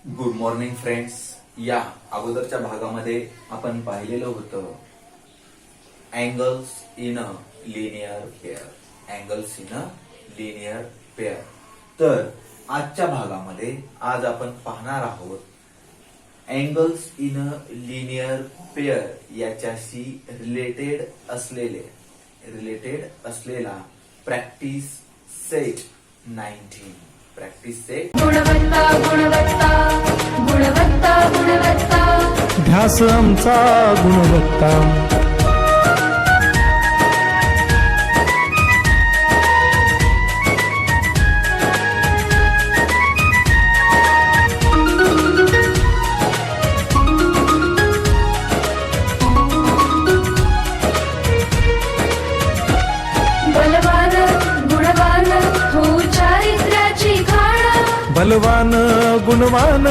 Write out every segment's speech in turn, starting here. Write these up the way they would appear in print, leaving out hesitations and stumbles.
Good morning friends. या अगोदरच्या भागामध्ये आपण पाहिलेलं होतं angles in a linear pair. Angles in a linear pair. तर आजच्या भागामध्ये आज आपण पाहणार आहोत angles in a linear pair याच्याशी रिलेटेड असलेला प्रॅक्टिस सेट 19. प्रॅक्टिस सेट गुणवत्ता गुणवत्ता गुणवत्ता गुणवत्ता ध्यास आमचा गुणवत्ता. बलवान गुणवान हो चारित्र्याची खाण बलवान गुणवान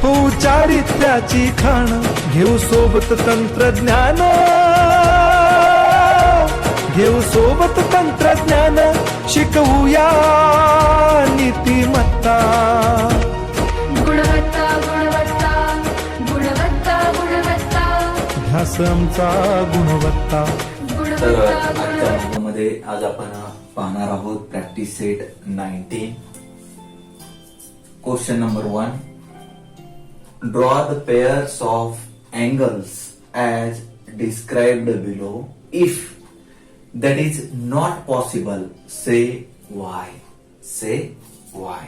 हो चारित्र्याची खाण. घेऊ सोबत तंत्रज्ञान, घेऊ सोबत तंत्रज्ञान, शिकवूया नीतिमत्ता. गुणवत्ता गुणवत्ता गुणवत्ता गुणवत्ता ध्यास आमचा गुणवत्ता. तर गुणवत्ता आजच्या गुणवत्ता भागामध्ये आज आपण पाहणार आहोत practice set 19. Question number 1. Draw the pairs of angles as described below. If that is not possible say Y. Say Y.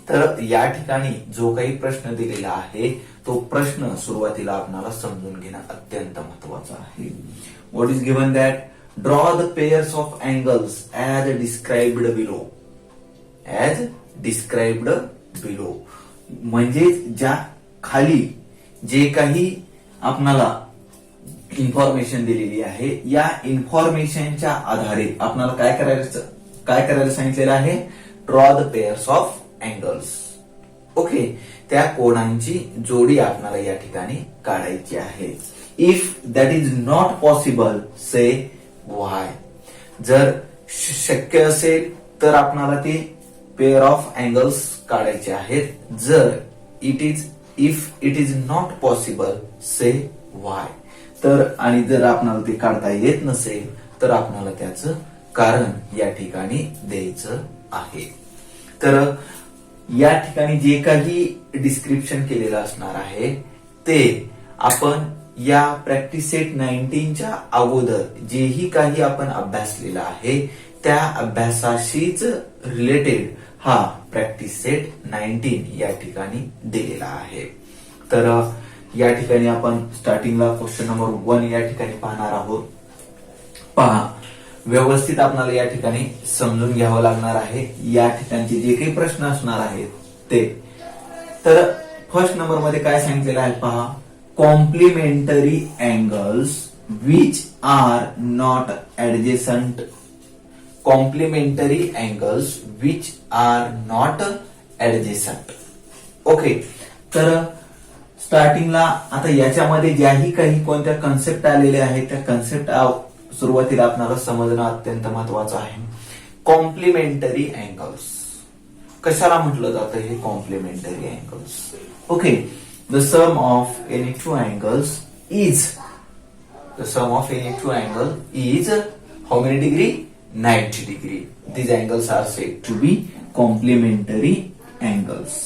तर या ठिकाणी जो काही प्रश्न दिलेला आहे तो प्रश्न सुरुवातीला आपल्याला समजून घेणं अत्यंत महत्वाचं आहे. What is given that draw the pairs of angles as described below. As described below म्हणजे ज्या खाली जे काही आपणाला इन्फॉर्मेशन दिलेली आहे या इन्फॉर्मेशनच्या आधारे आपल्याला काय करायला सांगितलेलं आहे. Draw the pairs of angles. Okay. त्या कोणांची जोडी आपल्याला या ठिकाणी काढायची आहे. If that is not possible say Y. जर शक्य असेल तर आपल्याला ते पेअर ऑफ अँगल्स काढायचे आहेत. जर if it is not possible say Y. तर आणि जर आपल्याला ते काढता येत नसेल तर आपल्याला त्याचं कारण या ठिकाणी द्यायचं आहे. तर या ठिकाणी जे काही डिस्क्रिप्शन केलेलं असणार आहे ते आपण या प्रॅक्टिस सेट 19च्या अगोदर जेही काही आपण अभ्यासलेला आहे त्या अभ्यासाशीच रिलेटेड हा प्रॅक्टिस सेट 19 या ठिकाणी दिलेला आहे. तर या ठिकाणी आपण स्टार्टिंगला क्वेश्चन नंबर 1 या ठिकाणी पाहणार आहोत. पहा, व्यवस्थित आपल्याला या ठिकाणी समजून घ्यावं लागणार आहे या ठिकाणचे जे काही प्रश्न असणार आहेत ते. तर फर्स्ट नंबर मध्ये काय सांगितलेलं आहे पहा. Complementary angles which are not adjacent. Complementary angles which are not adjacent. Okay. तर स्टार्टिंगला आता याच्यामध्ये ज्याही काही कोणत्या कन्सेप्ट आलेल्या आहेत त्या कन्सेप्ट सुरुवातीला आपल्याला समजणं अत्यंत महत्वाचं आहे. कॉम्प्लिमेंटरी अँगल्स कशाला म्हटलं जातं हे complementary angles. Okay. The sum of any two angles is how many degree 90 degree. These angles are said to be complementary angles.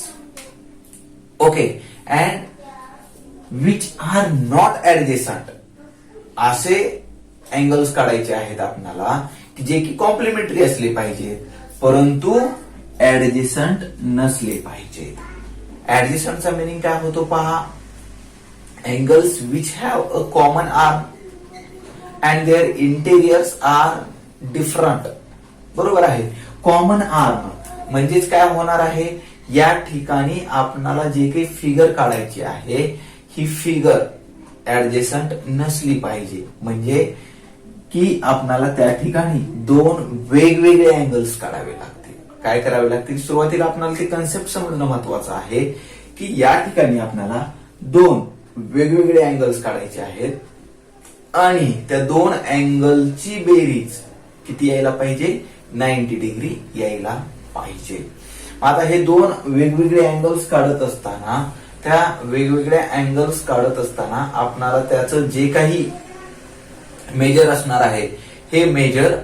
Okay. And which are not adjacent. असे अँगल्स काढायचे आहेत आपल्याला की जे की कॉम्प्लिमेंटरी असले पाहिजेत परंतु ऍडजेसंट नसले पाहिजेत. ऍडजेसंटचा मिनिंग काय होतो पहा. Angles which have a common arm and their interiors are different. बरोबर आहे. कॉमन आर्म म्हणजेच काय होणार आहे या ठिकाणी आपणाला जे काही फिगर काढायची आहे ही फिगर ऍडजेसंट नसली पाहिजे. म्हणजे की आपणाला त्या ठिकाणी दोन वेगवेगळे अँगल्स काढावे लागतील. काय करावे लागतील. सुरुवातीला आपल्याला ते कन्सेप्ट समजणं महत्वाचं आहे की या ठिकाणी आपल्याला दोन वेगवेगळे अँगल्स काढायचे आहेत आणि त्या दोन अँगलची बेरीज किती यायला पाहिजे 90 डिग्री यायला पाहिजे. आता हे दोन वेगवेगळे अँगल्स काढत असताना त्या वेगवेगळ्या अँगल्स काढत असताना आपणाला त्याचं जे काही मेजर असणार आहे हे मेजर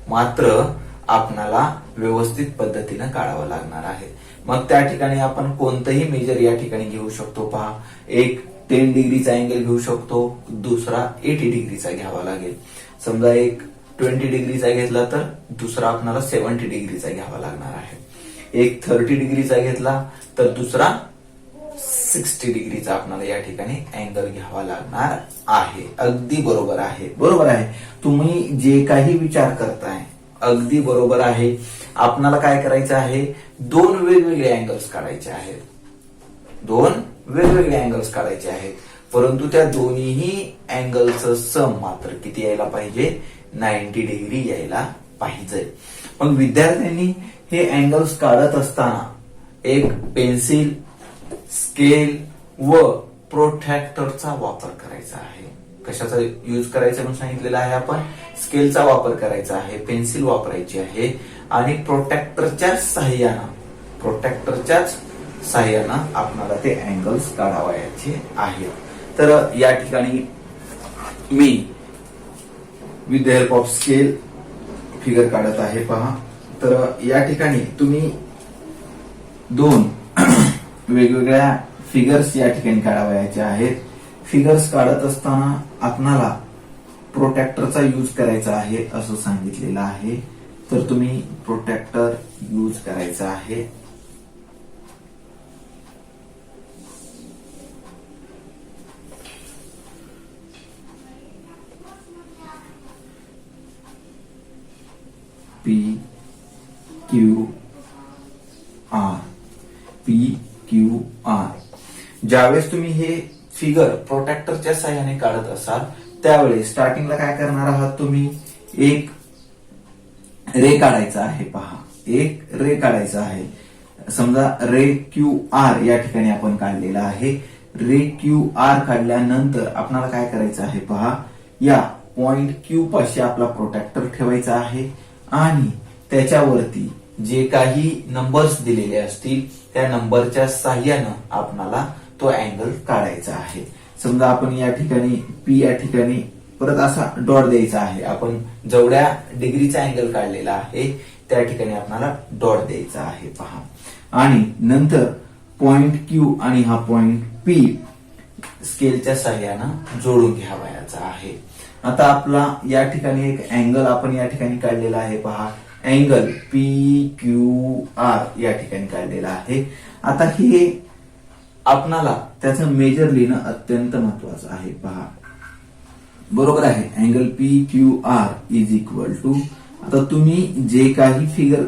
मात्र आपणाला व्यवस्थित पद्धतीनं काढावं लागणार आहे. मग त्या ठिकाणी आपण कोणतंही मेजर या ठिकाणी घेऊ शकतो. पहा, एक 10 डिग्रीचा अँगल घेऊ शकतो, दुसरा 80 डिग्रीचा घ्यावा लागेल. समजा एक 20 डिग्रीचा घेतला तर दुसरा आपल्याला 70 डिग्रीचा घ्यावा लागणार आहे. एक 30 डिग्रीचा घेतला तर दुसरा 60 डिग्रीचा आपल्याला या ठिकाणी अँगल घ्यावा लागणार आहे. अगदी बरोबर आहे, बरोबर आहे. तुम्ही जे काही विचार करताय अगदी बरोबर आहे. आपणाला काय करायचं आहे, दोन वेगवेगळे अँगल्स काढायचे आहेत. दोन वेगवेगळे अँगल्स काढायचे आहेत, परंतु त्या दोन्ही अँगलचं सम मात्र किती यायला पाहिजे, 90 डिग्री यायला पाहिजे. मग विद्यार्थ्यांनी हे अँगल्स काढत असताना एक पेन्सिल, स्केल व प्रोट्रॅक्टरचा वापर करायचा आहे. कशाचा यूज करायचा म्हणून सांगितलेला आहे आपण, स्केलचा वापर करायचा आहे, पेन्सिल वापरायची आहे आणि प्रोट्रॅक्टरच्याच साह्यानं आपल्याला ते अँगल्स काढावायचे आहेत. तर या ठिकाणी me with the help of scale figure काढत आहे. पहा, तर या ठिकाणी तुम्ही दोन वेगवेगळ्या फिगर्स या ठिकाणी काढावयाचे आहेत. फिगर्स काढत असताना आपणाला प्रोट्रॅक्टरचा यूज करायचा आहे असं सांगितलेलं आहे. तर तुम्ही प्रोट्रॅक्टर यूज करायचा आहे. PQR. ज्यावेळेस तुम्ही हे फिगर प्रोट्रॅक्टरच्या साह्याने काढत असाल त्यावेळेस स्टार्टिंगला काय करणार आहात, तुम्ही एक रे काढायचा आहे. पहा, एक रे काढायचा आहे. समजा रे QR या ठिकाणी आपण काढलेला आहे. रे QR काढल्यानंतर आपल्याला काय करायचं आहे, पहा, या पॉइंट Q पाशी आपला प्रोट्रॅक्टर ठेवायचा आहे आणि त्याच्यावरती जे काही नंबर्स दिलेले असतील त्या नंबरच्या साह्यानं आपणाला तो अँगल काढायचा आहे. समजा आपण या ठिकाणी P या ठिकाणी परत असा डॉट द्यायचा आहे. आपण जेवढ्या डिग्रीचा अँगल काढलेला आहे त्या ठिकाणी आपल्याला डॉट द्यायचा आहे. पहा, आणि नंतर पॉइंट Q आणि हा पॉइंट P स्केलच्या साह्यानं जोडून घ्यावायचा आहे. आता आपला या ठिकाणी एक अँगल आपण या ठिकाणी काढलेला आहे. पहा, अँगल PQR या ठिकाणी काढलेला आहे. आता हे आपणाला त्याचं मेजर लिहिणं अत्यंत महत्वाचं आहे. पहा, बरोबर आहे. Angle PQR is equal to, आता तुम्ही जे काही फिगर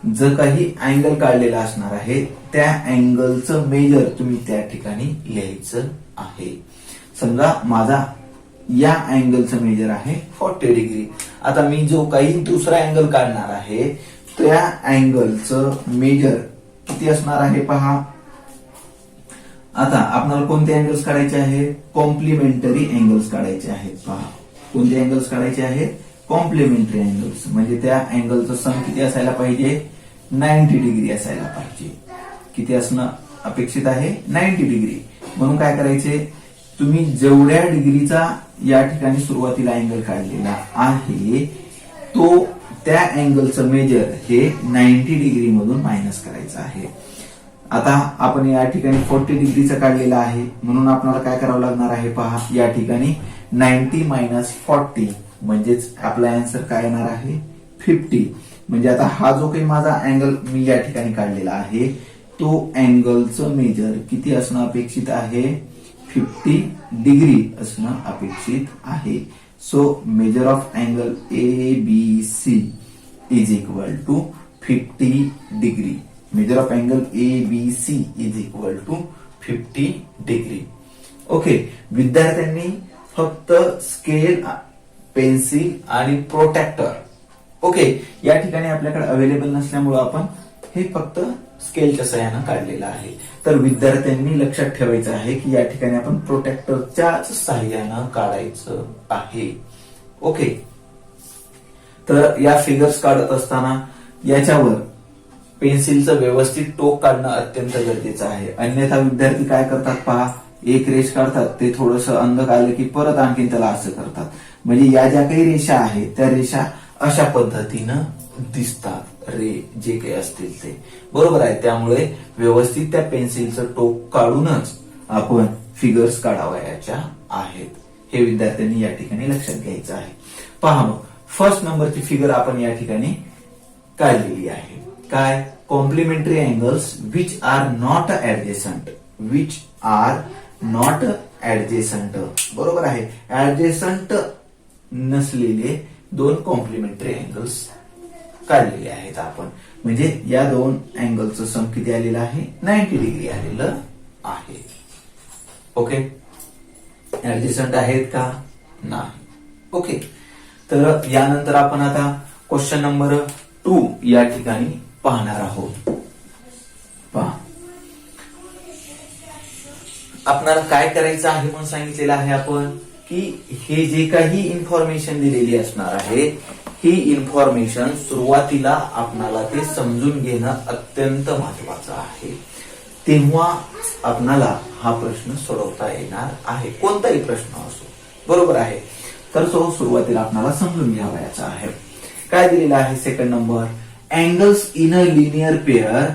जो काही अँगल काढलेला असणार आहे त्या अँगलचं मेजर तुम्ही त्या ठिकाणी लिहायचं आहे. समजा माझा या अँगलचं मेजर आहे 40 डिग्री. आता मी जो काही दुसरा अँगल काढणार आहे त्या अँगलचं मेजर किती असणार आहे. पहा, आता आपल्याला कोणते अँगल्स काढायचे आहेत, कॉम्प्लिमेंटरी अँगल्स काढायचे आहेत. पहा, कोणते अँगल्स काढायचे आहेत, कॉम्प्लिमेंटरी अँगल्स. म्हणजे त्या अँगलचं सम किती असायला पाहिजे, 90 डिग्री असायला पाहिजे. किती असणं अपेक्षित आहे, 90 डिग्री. म्हणून काय करायचे, तुम्ही जेवढ्या डिग्रीचा या ठिकाणी सुरुवातीला अँगल काढलेला आहे तो त्या अँगलचं मेजर हे 90 डिग्री मधून मायनस करायचं आहे. आता आपण या ठिकाणी 40 डिग्रीचा काढलेला आहे म्हणून आपल्याला काय करावं लागणार आहे. पहा, या ठिकाणी 90 मायनस 40 म्हणजेच आपला आन्सर काय येणार आहे, 50. म्हणजे आता हा जो काही माझा अँगल मी या ठिकाणी काढलेला आहे तो अँगलचं मेजर किती असणं अपेक्षित आहे, 50 डिग्री असणं अपेक्षित आहे. So measure of angle ABC is equal to 50 degree. Measure of angle ABC is equal to 50 degree. Okay, विद्यार्थ्यांनी फक्त स्केल, पेन्सिल आणि प्रोट्रॅक्टर ओके या ठिकाणी आपल्याकडे अवेलेबल नसल्यामुळे आपण हे फक्त स्केलच्या सहाय्यानं काढलेलं आहे. तर विद्यार्थ्यांनी लक्षात ठेवायचं आहे की या ठिकाणी आपण प्रोट्रॅक्टरच्या सहाय्यानं काढायचं आहे. ओके, तर या फिगर्स काढत असताना याच्यावर पेन्सिलचं व्यवस्थित टोक काढणं अत्यंत गरजेचं आहे. अन्यथा विद्यार्थी काय करतात पहा, एक रेष काढतात, ते थोडस अंग आलं की परत आणखीन त्याला असं करतात. म्हणजे या ज्या काही रेषा आहेत त्या रेषा अशा पद्धतीनं दिसतात, रे जे काही असतील ते. बरोबर आहे. त्यामुळे व्यवस्थित त्या पेन्सिलचं टोक काढूनच आपण फिगर्स काढावयाच्या आहेत. हे विद्यार्थ्यांनी या ठिकाणी लक्षात घ्यायचं आहे. पहा मग फर्स्ट नंबरची फिगर आपण या ठिकाणी काढलेली आहे. काय? Complementary angles which are not adjacent. Which are not adjacent. बरोबर आहे. ऍडजेसंट नसलेले दोन कॉम्प्लिमेंटरी अँगल्स काढलेले आहेत आपण. म्हणजे या दोन अँगलचं सम किती आलेलं आहे? 90 डिग्री आलेलं आहे. ओके. ऍडजेसंट आहेत का? नाही. ओके. तर यानंतर आपण आता क्वेश्चन नंबर 2 या ठिकाणी पाहणार आहोत. पहा, आपल्याला काय करायचं आहे म्हणून सांगितलेलं आहे आपण की हे जे काही इन्फॉर्मेशन दिलेली असणार आहे, ही इन्फॉर्मेशन सुरुवातीला आपणाला ते समजून घेणं अत्यंत महत्वाचं आहे. तेव्हा आपणाला हा प्रश्न सोडवता येणार आहे, कोणताही प्रश्न असो. बरोबर आहे. तर तो सुरुवातीला आपल्याला समजून घ्यावायचा आहे. काय दिलेला आहे? Second number, angles in a linear pair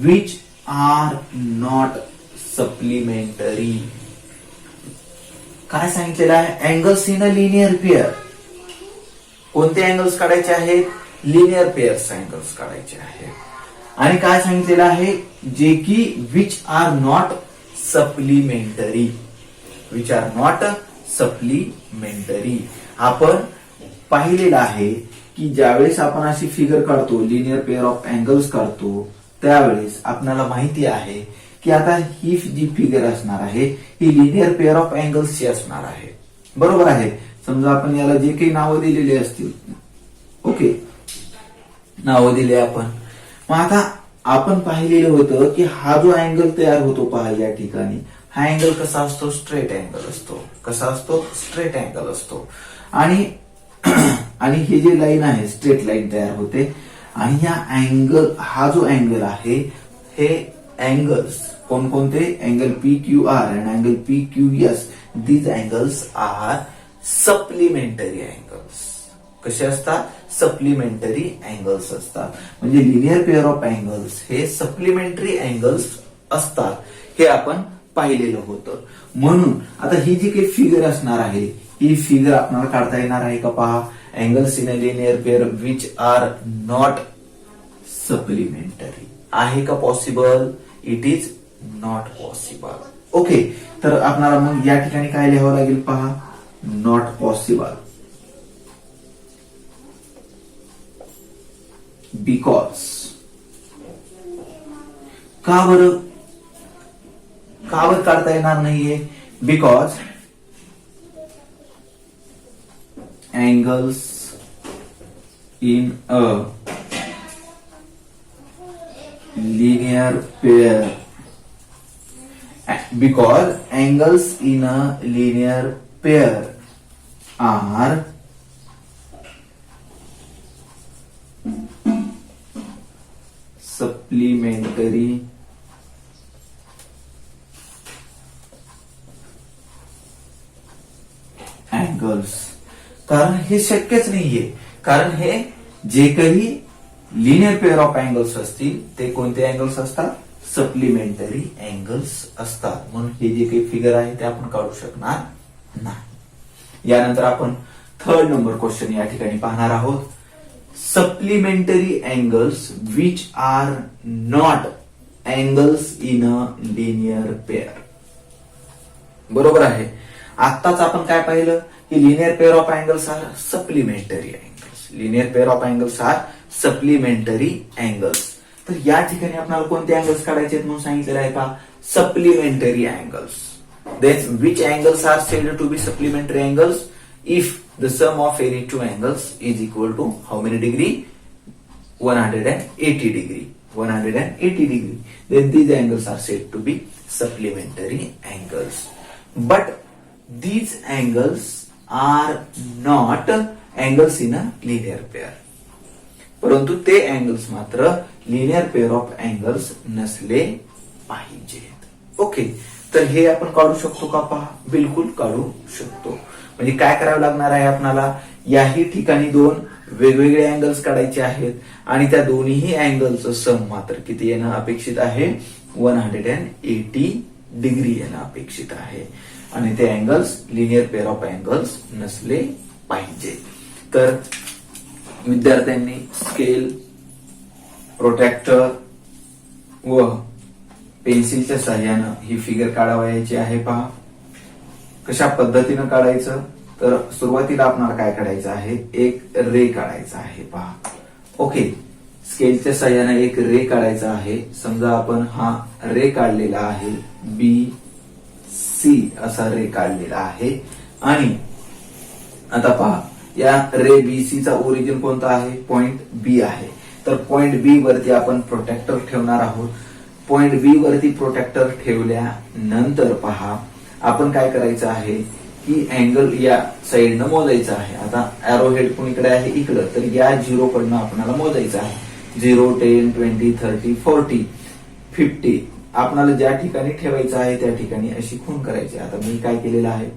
which are not supplementary. काय सांगितलेलं आहे? Angles in a linear pair. कोणते अँगल्स काढायचे आहेत? लिनियर पेअर्स अँगल्स काढायचे आहेत. आणि काय सांगितलेलं आहे? जे की which are not supplementary. Which are not supplementary. आपण पाहिलेलं आहे की ज्यावेळेस आपण अशी फिगर काढतो, लिनियर पेअर ऑफ अँगल्स काढतो, त्यावेळेस आपल्याला माहिती आहे की आता ही जी फिगर असणार आहे ही लिनियर पेअर ऑफ अँगल्सची असणार आहे. बरोबर आहे. समजा आपण याला जे काही नावं दिलेली असतील, ओके, नावं दिले आपण. मग आता आपण पाहिलेलं होतं की हा जो अँगल तयार होतो पहा या ठिकाणी, हा अँगल कसा असतो? स्ट्रेट अँगल असतो. कसा असतो? स्ट्रेट अँगल असतो. आणि आणि हे जे लाईन आहे स्ट्रेट लाईन तयार होते. आणि या अँगल, हा जो अँगल आहे, हे अँगल्स कोणकोणते? Angle PQR and angle PQS. These angles are supplementary angles. कसे असतात? सप्लिमेंटरी अँगल्स असतात. म्हणजे लिनियर पेअर ऑफ अँगल्स हे सप्लिमेंटरी अँगल्स असतात, हे आपण पाहिलेलं होतं. म्हणून आता ही जी काही फिगर असणार आहे, ही फिगर आपल्याला काढता येणार आहे का? पहा, angles in a linear pair which are not supplementary. आहे का possible? It is not possible. Okay. तर आपल्याला मग या ठिकाणी काय लिहावं लागेल? पहा, नॉट पॉसिबल. बिकॉज. का बरं? का बरं काढता येणार नाहीये? Because angles in a linear pair. Because angles in a linear pair are supplementary angles. कारण हे शक्यच नाहीये. कारण हे जे काही लिनियर पेअर ऑफ अँगल्स असतील ते कोणते अँगल्स असतात? सप्लिमेंटरी अँगल्स असतात. म्हणून हे जे काही फिगर आहे ते आपण काढू शकणार नाही. यानंतर आपण थर्ड नंबर क्वेश्चन या ठिकाणी पाहणार आहोत. Supplementary angles which are not angles in a linear pair. बरोबर आहे. आत्ताच आपण काय पाहिलं की linear pair of angles are supplementary angles. Linear pair of angles are supplementary angles. तर या ठिकाणी आपल्याला कोणते अँगल्स काढायचे आहेत म्हणून सांगितलेलं आहे का? Supplementary angles. Then which angles are said to be supplementary angles? If the sum of any two angles is equal to how many degree? 180 degree. 180 degree. Then these angles are said to be supplementary angles. But these angles are not angles in a linear pair. परंतु ते angles मात्र linear pair of angles नसले पाहिजेत. Okay, तर हे आपण काढू शकतो का? पहा, बिलकुल काढू शकतो. म्हणजे काय करावं लागणार आहे आपल्याला? याही ठिकाणी दोन वेगवेगळे अँगल्स काढायचे आहेत आणि त्या दोन्ही अँगलचं सम मात्र किती येणं अपेक्षित आहे? 180 डिग्री येणं अपेक्षित आहे आणि ते angles linear pair of angles नसले पाहिजे. तर विद्यार्थ्यांनी स्केल, प्रोट्रॅक्टर व पेन्सिलच्या सहाय्यानं ही फिगर काढावयाची आहे. पहा कशा पद्धतीनं काढायचं. तर सुरुवातीला आपल्याला काय काढायचं आहे? एक रे काढायचा आहे. पहा, ओके, स्केलच्या सहाय्यानं एक रे काढायचा आहे. समजा आपण हा रे काढलेला आहे, BC असा रे काढलेला आहे आणि आता पहा या रे BC चा ओरिजिन कोणता आहे? पॉइंट B आहे. तर पॉइंट B वरती आपण प्रोटेक्टर ठेवणार आहोत. पॉइंट B वरती प्रोटेक्टर ठेवल्यानंतर पहा आपण काय करायचं आहे की अँगल या साईडनं मोजायचा आहे. आता अॅरो हेड कोणीकडे आहे? इकडं. तर या 0 कडनं आपल्याला मोजायचं आहे. 0, 10, 20, 30, 40, 50 आपल्याला ज्या ठिकाणी ठेवायचं आहे त्या ठिकाणी अशी खूण करायची. आता मी काय केलेलं आहे?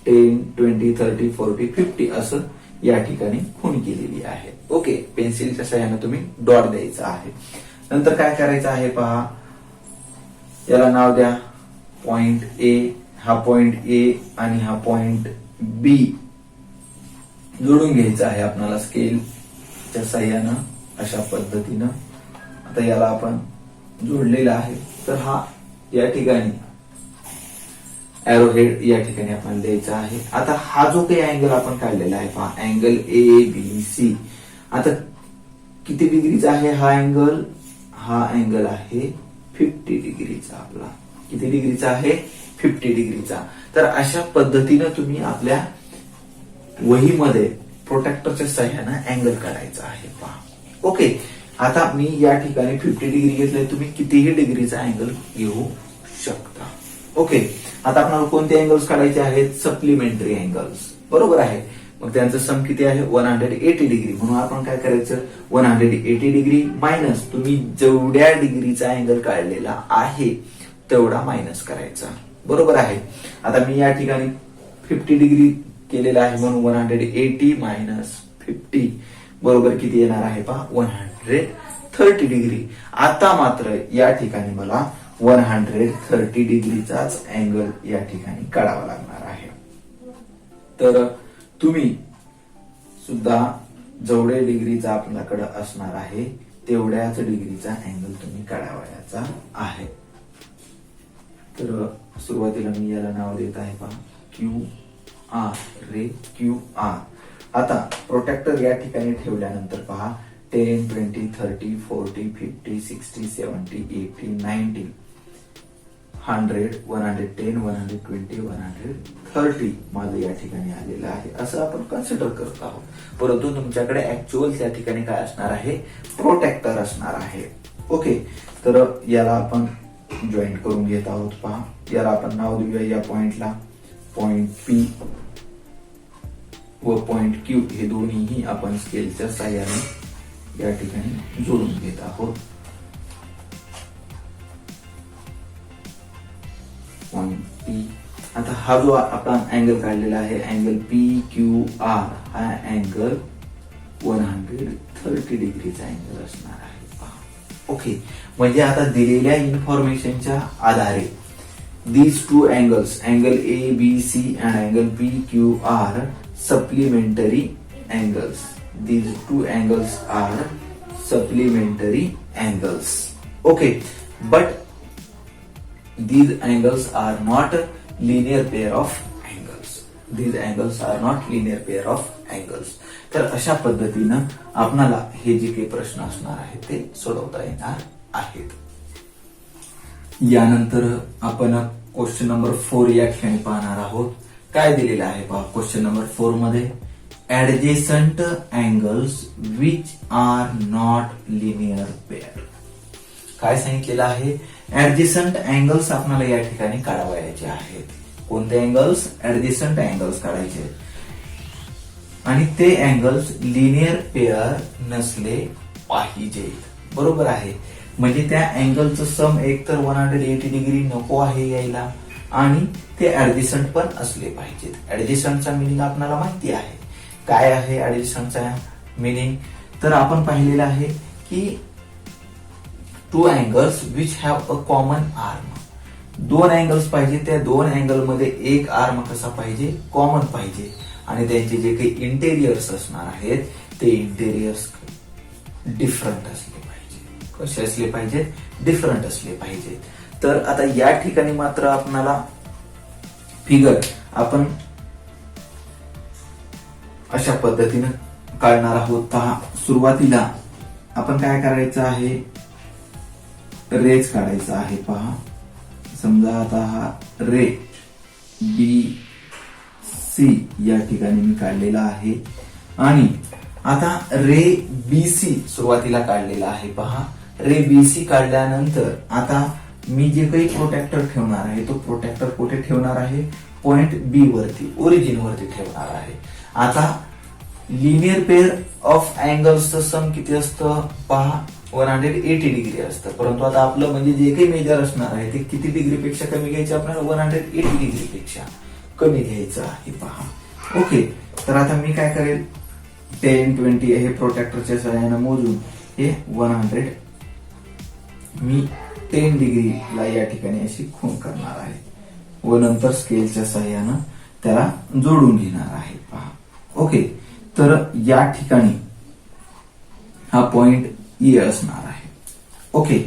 10, 20, 30, 40, 50 असं या ठिकाणी खूण केलेली आहे. ओके, पेन्सिलच्या सहाय्याने तुम्ही डॉट द्यायचा आहे. नंतर काय करायचं आहे? पहा, याला नाव द्या पॉइंट A. हा पॉइंट A आणि हा पॉइंट B जोडून घ्यायचा आहे आपल्याला स्केलच्या सहाय्यानं अशा पद्धतीनं. आता याला आपण जोडलेला आहे. तर हा या ठिकाणी अॅरो हेड या ठिकाणी आपण द्यायचा आहे. आता हा जो काही अँगल आपण काढलेला आहे, पहा अँगल ABC. आता किती डिग्रीचा आहे हा अँगल? हा अँगल आहे 50 डिग्रीचा. आपला किती डिग्रीचा आहे? 50 डिग्रीचा. तर अशा पद्धतीनं तुम्ही आपल्या वहीमध्ये प्रोटेक्टरच्या सहाय्यानं अँगल काढायचा आहे. पहा, ओके, आता मी या ठिकाणी 50 डिग्री घेतलंय. तुम्ही कितीही डिग्रीचा अँगल घेऊ शकता. ओके, आता आपल्याला कोणते अँगल्स काढायचे आहेत? Supplementary angles. बरोबर आहे. मग त्यांचं सम किती आहे? 180 डिग्री. म्हणून आपण काय करायचं? 180 डिग्री मायनस तुम्ही जेवढ्या डिग्रीचा अँगल काढलेला आहे तेवढा मायनस करायचा. बरोबर आहे. आता मी या ठिकाणी 50 डिग्री केलेला आहे म्हणून 180 मायनस 50 बरोबर किती येणार आहे? पहा 130 डिग्री. आता मात्र या ठिकाणी मला 130 डिग्रीचाच अँगल या ठिकाणी काढावा लागणार आहे. तर तुम्ही सुद्धा जेवढे डिग्रीचा आपल्याकडे असणार आहे तेवढ्याच डिग्रीचा अँगल तुम्ही काढावयाचा आहे. तर सुरुवातीला मी याला नाव देत आहे पहा QR, रे QR. आता प्रोटेक्टर या ठिकाणी ठेवल्यानंतर पहा 10, 20, 30, 40, 50, 60, 70, 80, 90, 100, 110, 120, 130 माझं या ठिकाणी आलेलं आहे असं आपण कन्सिडर करत आहोत. परंतु तुमच्याकडे ऍक्च्युअल त्या ठिकाणी काय असणार आहे? प्रोटेक्टर असणार आहे. ओके, तर याला आपण जॉईंट करून घेत आहोत. पहा याला आपण नाव देऊया या पॉइंटला पॉइंट P व पॉइंट Q. हे दोन्हीही आपण स्केलच्या साहाय्याने या ठिकाणी जोडून घेत आहोत. Point P. आता हा जो आपण अँगल काढलेला आहे अँगल PQR हा अँगल 130 डिग्रीचा अँगल असणार आहे. ओके, म्हणजे आता दिलेल्या इन्फॉर्मेशनच्या आधारे these two angles, angle ABC and angle PQR, supplementary angles. These two angles are supplementary angles. Okay, but these angles are not linear pair of angles. These angles are not linear pair of angles. तर अशा पद्धतीनं आपणाला हे जे काही प्रश्न असणार आहेत ते सोडवता येणार आहेत. यानंतर आपण क्वेश्चन नंबर 4 या ठिकाणी पाहणार आहोत. काय दिलेलं आहे पहा क्वेश्चन नंबर 4 मध्ये adjacent angles which are not linear pair. काय सांगितलेलं आहे? ऍडजेसंट अँगल्स आपल्याला या ठिकाणी काढावयाचे आहेत. कोणते अँगल्स? ऍडजेसंट अँगल्स काढायचे आणि ते अँगल्स लिनियर पेअर नसले पाहिजे. बरोबर आहे. म्हणजे त्या अँगलचं सम एक तर 180 डिग्री नको आहे यायला आणि ते ऍडजस्टंट पण असले पाहिजेत. ऍडजस्टंटचा मिनिंग आपल्याला माहिती आहे. काय आहे ऍडजस्टंटचा मिनिंग? तर आपण पाहिलेलं आहे की two angles which have a common arm. दोन अँगल्स पाहिजे, त्या दोन अँगल मध्ये एक आर्म कसा पाहिजे? कॉमन पाहिजे. आणि त्यांचे जे काही इंटेरियर्स असणार आहेत ते इंटेरियर्स डिफरंट असले पाहिजे. कसे असले पाहिजेत? डिफरंट असले पाहिजेत. तर आता या ठिकाणी मात्र आपणाला फिगर आपण अशा पद्धतीनं काढणार आहोत. पहा, सुरुवातीला आपण काय करायचं आहे? रेज काढायचा आहे. पहा, समजा आता हा रे बी सी या ठिकाणी मी काढलेला आहे आणि आता रे बी सी सुरुवातीला काढलेला आहे. पहा, रे बी सी काढल्यानंतर आता मी जे काही प्रोटेक्टर ठेवणार आहे तो प्रोटेक्टर कुठे ठेवणार आहे? पॉइंट बी वरती, ओरिजिन वरती ठेवणार आहे. आता लिनियर पेअर ऑफ अँगल्सचं सम किती असतं? पहा, 180 डिग्री असतं. परंतु आता आपलं म्हणजे जे काही मेजर असणार आहे ते किती डिग्री पेक्षा कमी घ्यायचं? आपल्याला 180 डिग्री पेक्षा कमी घ्यायचं आहे. पहा, ओके. तर आता मी काय करेल? 10, 20 हे प्रोटेक्टरच्या सहाय्याने मोजून हे 100 मी 10 डिग्रीला या ठिकाणी अशी खूण करणार आहे व नंतर स्केलच्या सहाय्यानं त्याला जोडून घेणार आहे. पहा, ओके. तर या ठिकाणी हा पॉइंट ए असणार आहे. ओके.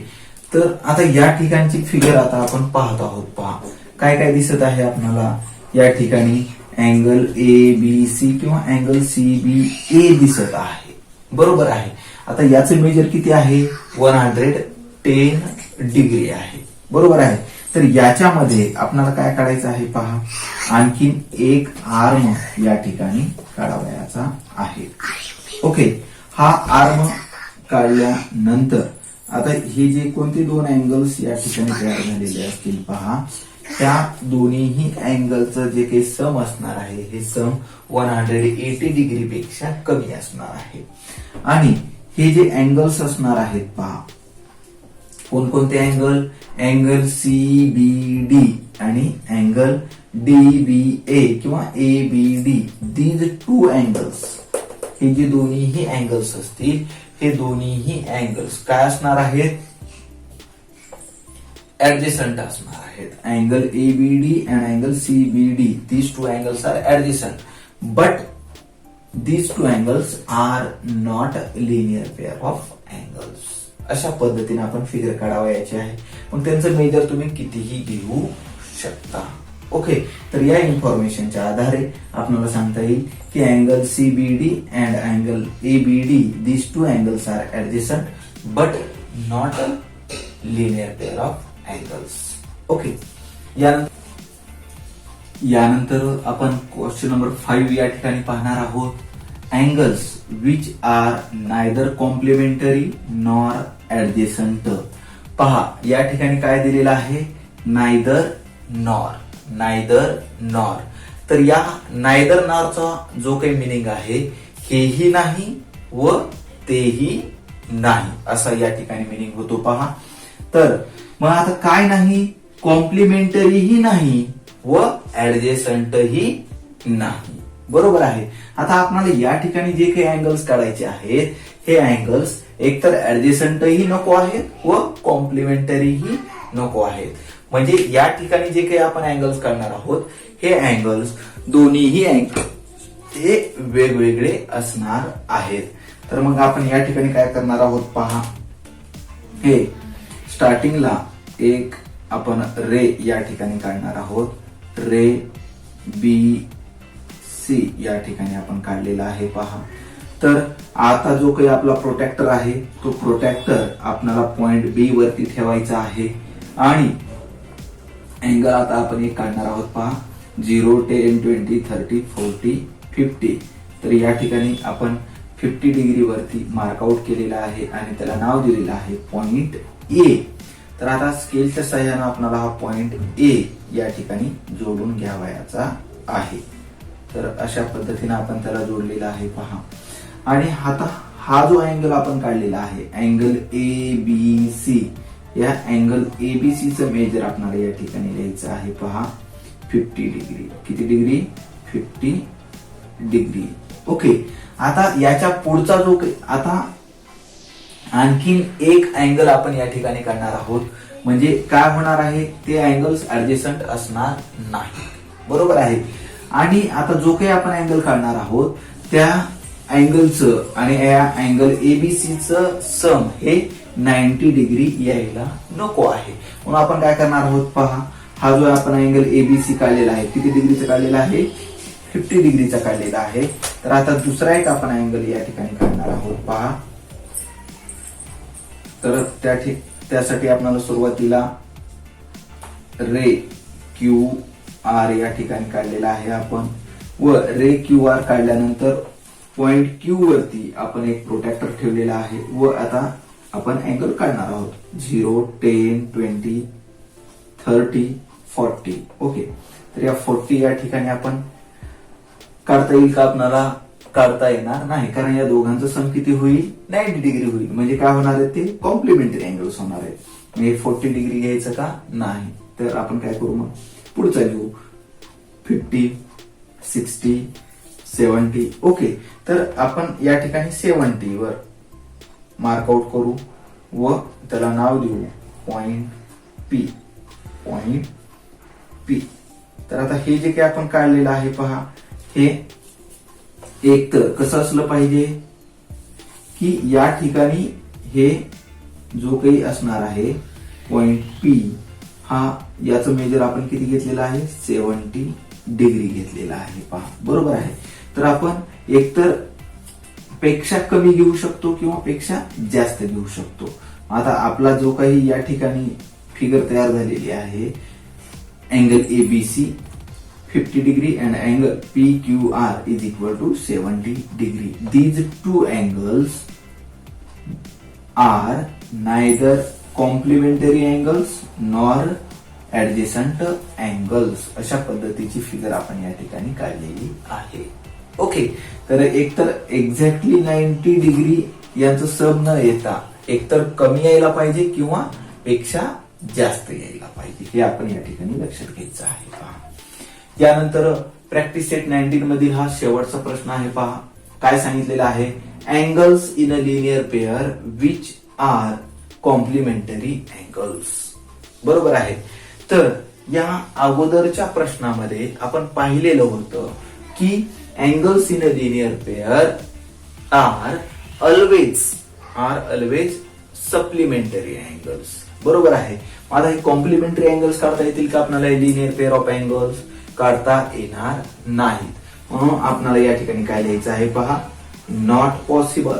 तर आता या ठिकाणची फिगर आता आपण पाहत आहोत. पहा, काय काय दिसत आहे आपल्याला? या ठिकाणी अँगल ए बी सी किंवा अँगल सी बी ए दिसत आहे. बरोबर आहे. आता याचं मेजर किती आहे? 110 डिग्री आहे. बरोबर आहे. तर याच्यामध्ये आपल्याला काय काढायचं आहे? पहा, आणखीन एक आर्म या ठिकाणी काढावयाचा आहे. ओके. हा आर्म काढल्यानंतर आता हे जे कोणते दोन अँगल्स या ठिकाणी तयार झालेले असतील पहा, त्या दोन्हीही अँगलचं जे काही सम असणार आहे हे सम 180 डिग्री पेक्षा कमी असणार आहे. आणि हे जे अँगल्स असणार आहेत पहा, कोणकोणते angle? Angle C B D आणि अँगल डी बी ए किंवा A B D. These two angles, हे जे दोन्हीही अँगल्स असतील हे दोन्हीही अँगल्स काय असणार आहेत? ऍडजस्टंट असणार आहेत. Angle A B D and angle C B D, these two angles are adjacent, but these two angles are not linear pair of angles. अशा पद्धतीने आपण फिगर काढावयाची आहे. पण त्यांचं मेजर तुम्ही कितीही घेऊ शकता. ओके. तर या इन्फॉर्मेशनच्या आधारे आपल्याला सांगता येईल की angle C B D and angle A B D, these two angles are adjacent but not a linear pair of angles. Okay. यानंतर आपण क्वेश्चन नंबर 5 या ठिकाणी पाहणार आहोत. Angles which are neither complementary nor adjacent. पहा, या ठिकाणी काय दिलेलं आहे? Neither nor. Neither nor. तर या नायदर नॉरचा जो काही मिनिंग आहे, हेही नाही व तेही नाही असा या ठिकाणी मिनिंग होतो. पहा, तर मग आता काय नाही? कॉम्प्लिमेंटरीही नाही व ऍडजस्टंटही नाही. बरोबर आहे. आता आपल्याला या ठिकाणी जे काही अँगल्स काढायचे आहेत हे अँगल्स एकतर ऍडजस्टंटही नको आहेत व कॉम्प्लिमेंटरीही नको आहेत. म्हणजे या ठिकाणी जे काही आपण अँगल्स काढणार आहोत हे अँगल्स दोन्हीही अँगल हे वेगवेगळे असणार आहेत. तर मग आपण या ठिकाणी काय करणार आहोत? पहा, हे स्टार्टिंगला एक आपण रे या ठिकाणी काढणार आहोत. रे बी सी या ठिकाणी आपण काढलेला आहे. पहा, तर आता जो काही आपला प्रोटेक्टर आहे तो प्रोटेक्टर आपल्याला पॉइंट बी वरती ठेवायचा आहे आणि अँगल आता आपण एक काढणार आहोत. पहा, 0, 10, 20, 30, 40, 50. तर या ठिकाणी आपण 50 डिग्री वरती मार्कआउट केलेला आहे आणि त्याला नाव दिलेलं आहे पॉइंट ए. तर आता स्केलच्या सहाय्याने आपल्याला हा पॉइंट ए या ठिकाणी जोडून घ्यावयाचा आहे. तर अशा पद्धतीने आपण त्याला जोडलेला आहे. पहा, आणि आता हा जो अँगल आपण काढलेला आहे अँगल ABC, या अँगल ABC चं मेजर आपल्याला या ठिकाणी लिहायचं आहे पहा 50 डिग्री. किती डिग्री? 50 डिग्री. ओके. आता याच्या पुढचा जो आता आणखीन एक अँगल आपण या ठिकाणी काढणार आहोत. म्हणजे काय होणार आहे, ते अँगल्स ऍडजस्टंट असणार नाही. बरोबर आहे. आणि आता जो काही आपण अँगल काढणार आहोत त्या अँगलचं आणि या अँगल एबीसीचं सम हे 90 डिग्री यायला नको आहे. म्हणून आपण काय करणार आहोत पहा, हा जो आपण अँगल एबीसी काढलेला आहे किती डिग्रीचा काढलेला आहे? 50 डिग्रीचा काढलेला आहे. तर आता दुसरा एक आपण अँगल या ठिकाणी काढणार आहोत पहा. तर त्यासाठी आपल्याला सुरुवातीला रे क्यू आर या ठिकाणी काढलेला आहे आपण, व रे क्यू आर काढल्यानंतर पॉइंट क्यू वरती आपण एक प्रोटेक्टर ठेवलेला आहे व आता आपण अँगल काढणार आहोत 0, 10, 20, 30, 40. ओके. तर या 40 या ठिकाणी आपण काढता येईल का? आपल्याला काढता येणार नाही, कारण या दोघांचं सम किती होईल? 90 डिग्री होईल. म्हणजे काय होणार आहे, ते कॉम्प्लिमेंटरी अँगल्स होणार आहेत. म्हणजे 40 डिग्री घ्यायचं का? नाही. तर आपण काय करू मग? पुढचा घेऊ 50, 60, 70. ओके. तर आपण या ठिकाणी 70 वर मार्कआउट करू व त्याला नाव देऊ पॉइंट पी. Point P. तर आता हे जे काही आपण काढलेलं आहे पहा, हे एक तर कसं असलं पाहिजे की या ठिकाणी हे जो काही असणार आहे पॉइंट पी, हा याचं मेजर आपण किती घेतलेलं आहे? 70 डिग्री घेतलेला आहे पहा. बरोबर आहे. तर आपण एकतर पेक्षा कमी घेऊ शकतो किंवा पेक्षा जास्त घेऊ शकतो. आता आपला जो काही या ठिकाणी फिगर तयार झालेली आहे angle ABC 50 degree and angle PQR is equal to 70 degree. These two angles are neither complementary angles nor adjacent angles. अशा पद्धतीची फिगर आपण या ठिकाणी काढलेली आहे. ओके. तर एकतर एक्झॅक्टली 90 डिग्री यांचं सम न येता एकतर कमी यायला पाहिजे किंवा पेक्षा जास्त यायला पाहिजे, हे आपण या ठिकाणी लक्षात घ्यायचं आहे. पहा, यानंतर प्रॅक्टिस सेट 19 मधील हा शेवटचा प्रश्न आहे. पहा काय सांगितलेलं आहे, angles in a linear pair which are complementary angles. बरोबर आहे. तर या अगोदरच्या प्रश्नामध्ये आपण पाहिलेलं होतं की angles in a linear pair are always supplementary angles. बरोबर आहे. आता हे कॉम्प्लिमेंटरी अँगल्स काढता येतील का आपल्याला? लिनियर पेअर ऑफ अँगल्स काढता येणार नाहीत. म्हणून आपल्याला या ठिकाणी काय लिहायचं आहे पहा, नॉट पॉसिबल.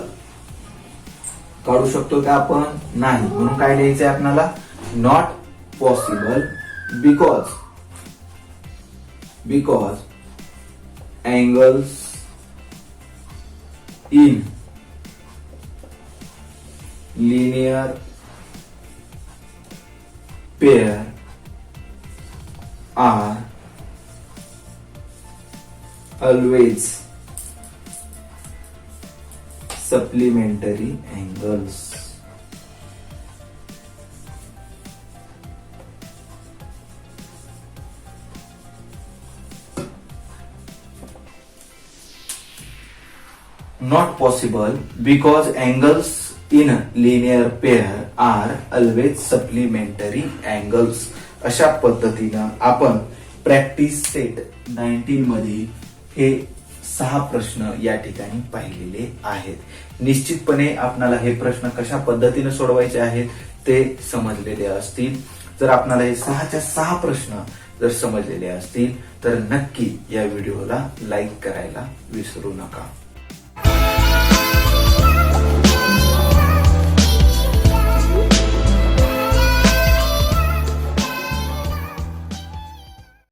काढू शकतो का आपण? नाही. म्हणून काय लिहायचं आहे आपल्याला? Not possible because angles in linear pair are always supplementary angles. Not possible because angles in a linear pair are always supplementary angles. अशा पद्धतीनं आपण प्रॅक्टिस सेट 19 मध्ये हे 6 प्रश्न या ठिकाणी पाहिलेले आहेत. निश्चितपणे आपल्याला हे प्रश्न कशा पद्धतीने सोडवायचे आहेत ते समजलेले असतील. जर आपल्याला हे 6च्या 6 प्रश्न जर समजलेले असतील तर नक्की या व्हिडिओला लाईक करायला विसरू नका.